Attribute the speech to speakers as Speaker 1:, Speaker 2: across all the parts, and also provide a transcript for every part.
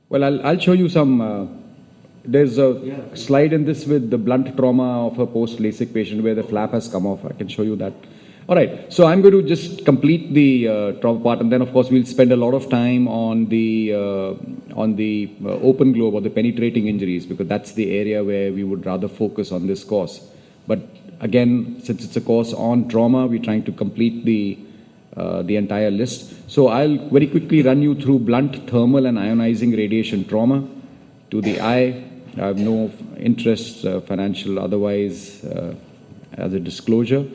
Speaker 1: Well, I'll show you some. There's a slide in this with the blunt trauma of a post-LASIK patient where the flap has come off. I can show you that. All right. So I'm going to just complete the trauma part, and then of course we'll spend a lot of time on the open globe or the penetrating injuries, because that's the area where we would rather focus on this course. But again, since it's a course on trauma, we're trying to complete the entire list. So I'll very quickly run you through blunt thermal and ionizing radiation trauma to the eye. I have no interest, financial, otherwise, as a disclosure.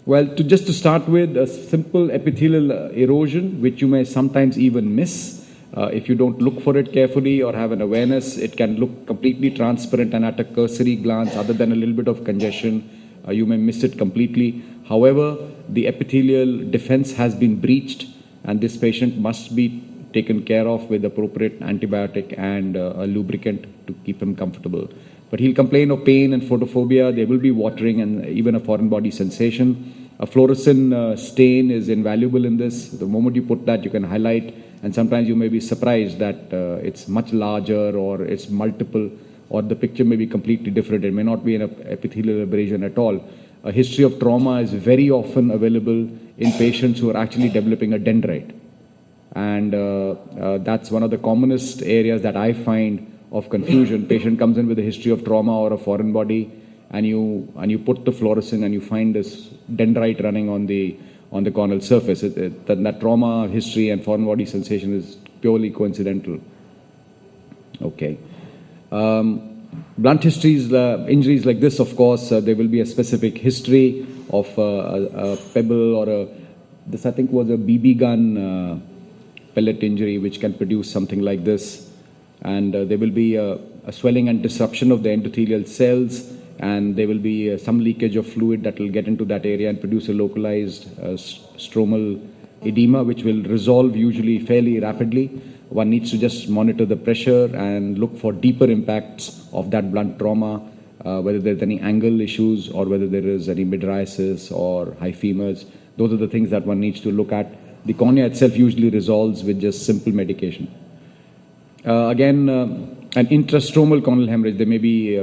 Speaker 1: Well, just to start with, a simple epithelial erosion, which you may sometimes even miss. If you don't look for it carefully or have an awareness, it can look completely transparent, and at a cursory glance, other than a little bit of congestion, you may miss it completely. However, the epithelial defense has been breached, and this patient must be taken care of with appropriate antibiotic and a lubricant to keep him comfortable. But he'll complain of pain and photophobia. There will be watering and even a foreign body sensation. A fluorescent stain is invaluable in this. The moment you put that, you can highlight, and sometimes you may be surprised that it's much larger, or it's multiple, or the picture may be completely different. It may not be an epithelial abrasion at all. A history of trauma is very often available in patients who are actually developing a dendrite. And that's one of the commonest areas that I find of confusion. Patient comes in with a history of trauma or a foreign body, and you put the fluorescent and you find this dendrite running on the corneal surface. That trauma history and foreign body sensation is purely coincidental. Okay. Blunt histories, injuries like this, of course, there will be a specific history of a pebble or this I think was a BB gun pellet injury, which can produce something like this. And there will be a swelling and disruption of the endothelial cells, and there will be some leakage of fluid that will get into that area and produce a localized stromal edema, which will resolve usually fairly rapidly. One needs to just monitor the pressure and look for deeper impacts of that blunt trauma, whether there's any angle issues or whether there is any mydriasis or high femurs. Those are the things that one needs to look at. The cornea itself usually resolves with just simple medication. Again, an intrastromal corneal hemorrhage. There may be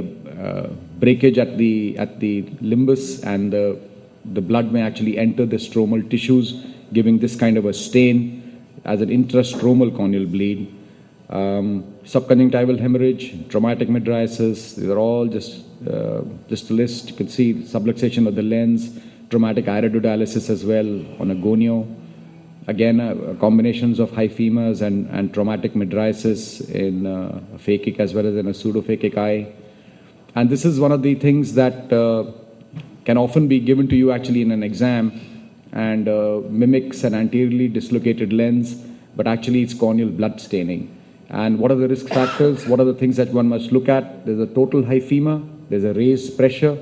Speaker 1: breakage at the limbus, and the blood may actually enter the stromal tissues, giving this kind of a stain as an intrastromal corneal bleed. Subconjunctival hemorrhage, traumatic mydriasis, these are all just a list. You can see subluxation of the lens, traumatic iridodialysis as well on a gonio. Again, combinations of high femurs and traumatic mydriasis in a phakic as well as in a pseudophakic eye. And this is one of the things that can often be given to you actually in an exam, and mimics an anteriorly dislocated lens, but actually it's corneal blood staining. And what are the risk factors? What are the things that one must look at? There's a total hyphema, there's a raised pressure,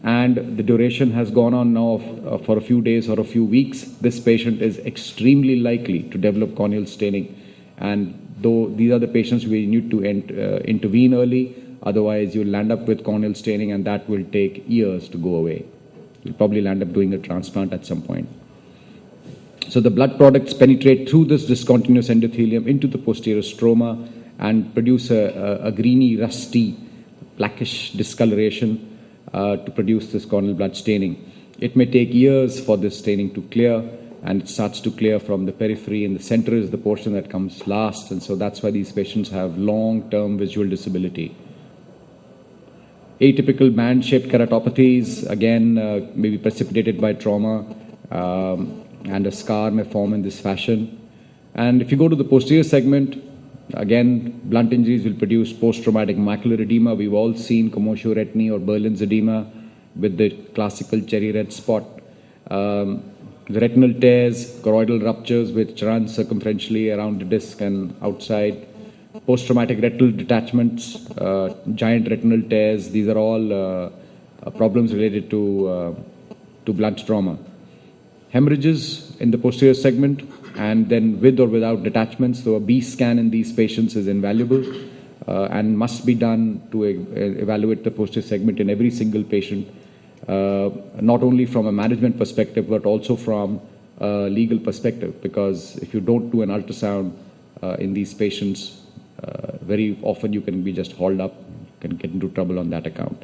Speaker 1: and the duration has gone on now for a few days or a few weeks. This patient is extremely likely to develop corneal staining. And though these are the patients we need to intervene early, otherwise you'll land up with corneal staining, and that will take years to go away. You'll probably land up doing a transplant at some point. So the blood products penetrate through this discontinuous endothelium into the posterior stroma and produce a greeny, rusty, blackish discoloration to produce this corneal blood staining. It may take years for this staining to clear, and it starts to clear from the periphery, and the center is the portion that comes last, and so that's why these patients have long-term visual disability. Atypical band-shaped keratopathies, again, may be precipitated by trauma, and a scar may form in this fashion. And if you go to the posterior segment, again, blunt injuries will produce post-traumatic macular edema. We've all seen Komosho retini or Berlin's edema with the classical cherry red spot. The retinal tears, choroidal ruptures which run circumferentially around the disc and outside. Post-traumatic retinal detachments, giant retinal tears, these are all problems related to blunt trauma. Hemorrhages in the posterior segment, and then with or without detachments. So a B scan in these patients is invaluable and must be done to evaluate the posterior segment in every single patient, not only from a management perspective, but also from a legal perspective, because if you don't do an ultrasound in these patients, very often you can be just hauled up, can get into trouble on that account.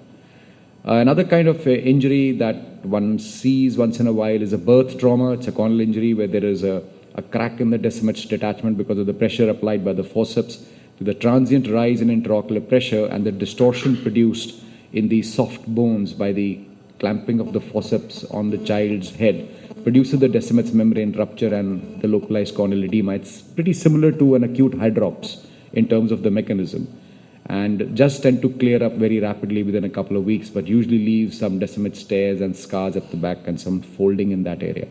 Speaker 1: Another kind of injury that one sees once in a while is a birth trauma. It's a corneal injury where there is a crack in the Descemet's detachment because of the pressure applied by the forceps, to the transient rise in intraocular pressure and the distortion produced in the soft bones by the clamping of the forceps on the child's head produces the Descemet's membrane rupture and the localized corneal edema. It's pretty similar to an acute hydrops in terms of the mechanism, and just tend to clear up very rapidly within a couple of weeks, but usually leave some Descemet stairs and scars at the back and some folding in that area.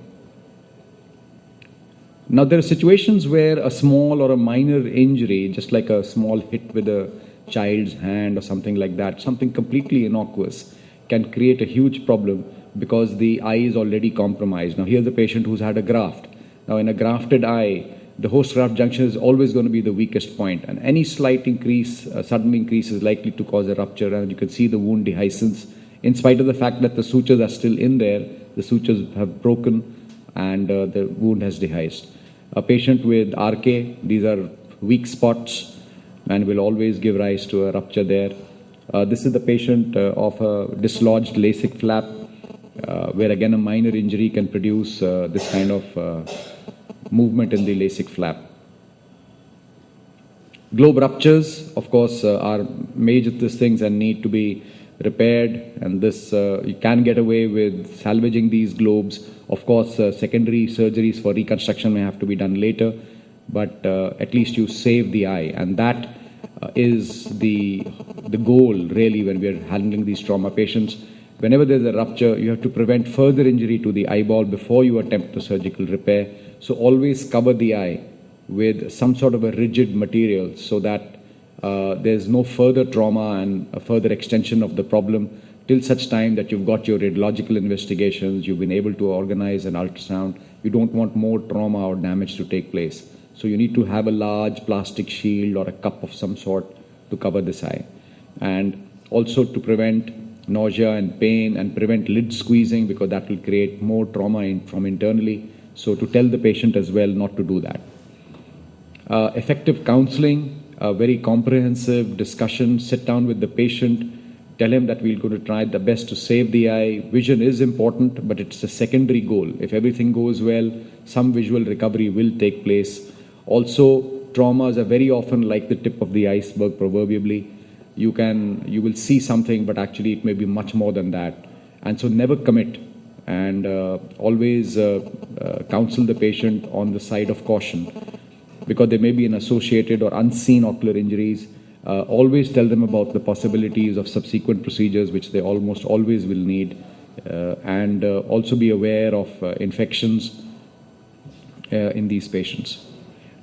Speaker 1: Now, there are situations where a small or a minor injury, just like a small hit with a child's hand or something like that, something completely innocuous, can create a huge problem because the eye is already compromised. Now, here's a patient who's had a graft. Now, in a grafted eye, the host-graft junction is always going to be the weakest point, and any slight increase, sudden increase is likely to cause a rupture, and you can see the wound dehiscence. In spite of the fact that the sutures are still in there, the sutures have broken and the wound has dehisced. A patient with RK, these are weak spots and will always give rise to a rupture there. This is the patient of a dislodged LASIK flap, where again a minor injury can produce this kind of movement in the LASIK flap. Globe ruptures, of course, are major things and need to be repaired, and this you can get away with salvaging these globes. Of course, secondary surgeries for reconstruction may have to be done later, but at least you save the eye, and that is the goal really when we are handling these trauma patients. Whenever there's a rupture, you have to prevent further injury to the eyeball before you attempt the surgical repair. So always cover the eye with some sort of a rigid material so that there's no further trauma and a further extension of the problem till such time that you've got your radiological investigations, you've been able to organize an ultrasound. You don't want more trauma or damage to take place. So you need to have a large plastic shield or a cup of some sort to cover this eye. And also to prevent nausea and pain and prevent lid squeezing, because that will create more trauma from internally. So to tell the patient as well not to do that. Effective counseling, a very comprehensive discussion, sit down with the patient, tell him that we're going to try the best to save the eye. Vision is important, but it's a secondary goal. If everything goes well, some visual recovery will take place. Also, traumas are very often like the tip of the iceberg, proverbially. You will see something, but actually it may be much more than that. And so never commit, and always counsel the patient on the side of caution, because there may be an associated or unseen ocular injuries. Always tell them about the possibilities of subsequent procedures, which they almost always will need, and also be aware of infections in these patients.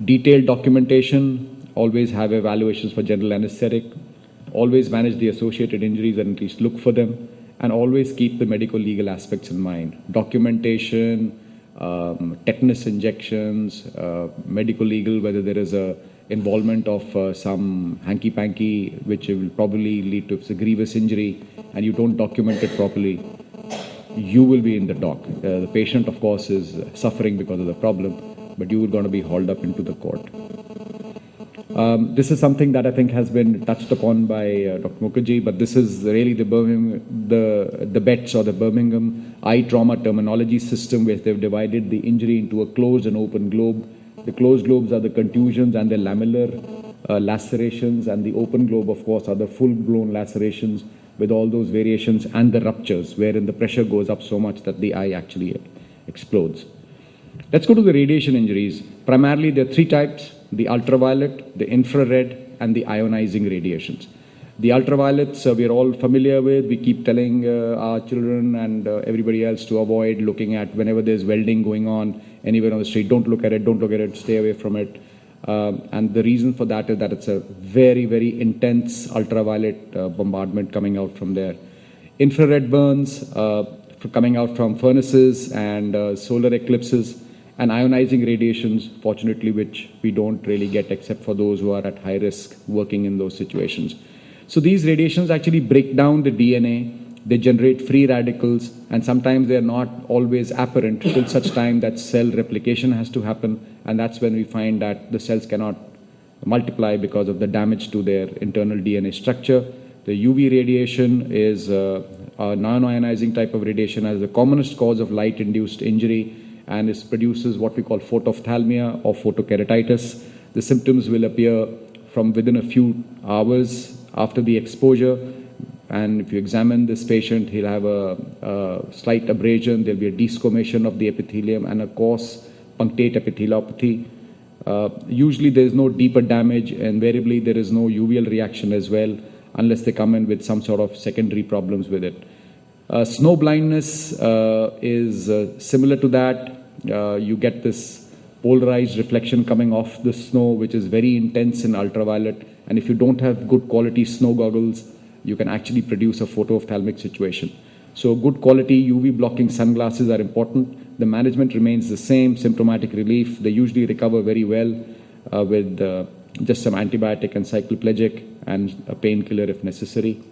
Speaker 1: Detailed documentation, always have evaluations for general anesthetic, always manage the associated injuries and at least look for them, and always keep the medical legal aspects in mind. Documentation, tetanus injections, medical legal, whether there is a involvement of some hanky-panky, which will probably lead to a grievous injury, and you don't document it properly, you will be in the dock. The patient, of course, is suffering because of the problem, but you are going to be hauled up into the court. This is something that I think has been touched upon by Dr. Mukherjee, but this is really the BETS, or the Birmingham Eye Trauma Terminology System, where they've divided the injury into a closed and open globe. The closed globes are the contusions and the lamellar lacerations, and the open globe, of course, are the full-blown lacerations with all those variations and the ruptures, wherein the pressure goes up so much that the eye actually explodes. Let's go to the radiation injuries. Primarily, there are three types: the ultraviolet, the infrared, and the ionizing radiations. The ultraviolets we are all familiar with. We keep telling our children and everybody else to avoid looking at whenever there's welding going on anywhere on the street. Don't look at it, don't look at it, stay away from it. And the reason for that is that it's a very, very intense ultraviolet bombardment coming out from there. Infrared burns coming out from furnaces and solar eclipses, and ionizing radiations, fortunately, which we don't really get except for those who are at high risk working in those situations. So these radiations actually break down the DNA, they generate free radicals, and sometimes they're not always apparent till such time that cell replication has to happen, and that's when we find that the cells cannot multiply because of the damage to their internal DNA structure. The UV radiation is a non-ionizing type of radiation as the commonest cause of light-induced injury, and it produces what we call photophthalmia or photokeratitis. The symptoms will appear from within a few hours after the exposure, and if you examine this patient, he'll have a slight abrasion, there'll be a desquamation of the epithelium and a coarse punctate epitheliopathy. Usually there is no deeper damage, and invariably there is no uveal reaction as well, unless they come in with some sort of secondary problems with it. Snow blindness is similar to that. You get this polarized reflection coming off the snow, which is very intense in ultraviolet. And if you don't have good quality snow goggles, you can actually produce a photoophthalmic situation. So good quality UV blocking sunglasses are important. The management remains the same, symptomatic relief. They usually recover very well with just some antibiotic and cycloplegic and a painkiller if necessary.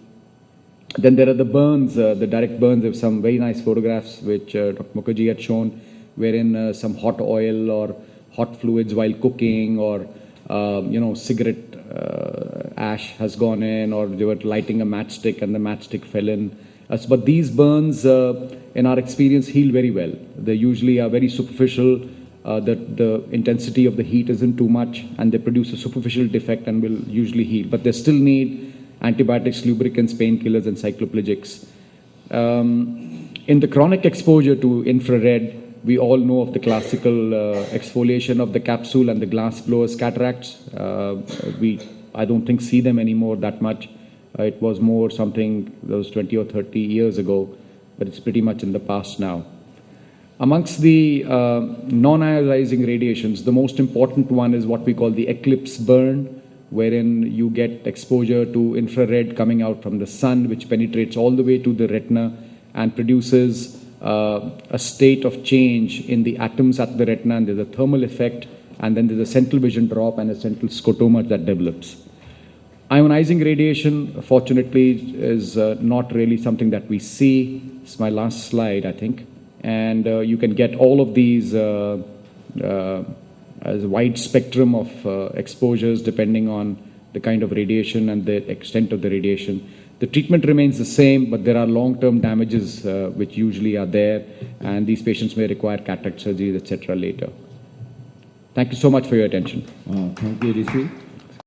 Speaker 1: Then there are the burns, the direct burns. There are some very nice photographs which Dr. Mukherjee had shown, wherein some hot oil or hot fluids while cooking, or cigarette ash has gone in, or they were lighting a matchstick and the matchstick fell in. But these burns, in our experience, heal very well. They usually are very superficial. The intensity of the heat isn't too much, and they produce a superficial defect and will usually heal. But they still need antibiotics, lubricants, painkillers, and cycloplegics. In the chronic exposure to infrared, we all know of the classical exfoliation of the capsule and the glass blowers cataracts. I don't think see them anymore that much. It was more something that was 20 or 30 years ago, but it's pretty much in the past now. Amongst the non-ionizing radiations, the most important one is what we call the eclipse burn, wherein you get exposure to infrared coming out from the sun, which penetrates all the way to the retina and produces a state of change in the atoms at the retina, and there's a thermal effect, and then there's a central vision drop and a central scotoma that develops. Ionizing radiation, fortunately, is not really something that we see. It's my last slide, I think. And you can get all of these as a wide spectrum of exposures depending on the kind of radiation and the extent of the radiation. The treatment remains the same, but there are long-term damages which usually are there, and these patients may require cataract surgeries, etc. later. Thank you so much for your attention.
Speaker 2: Thank you, Rishi.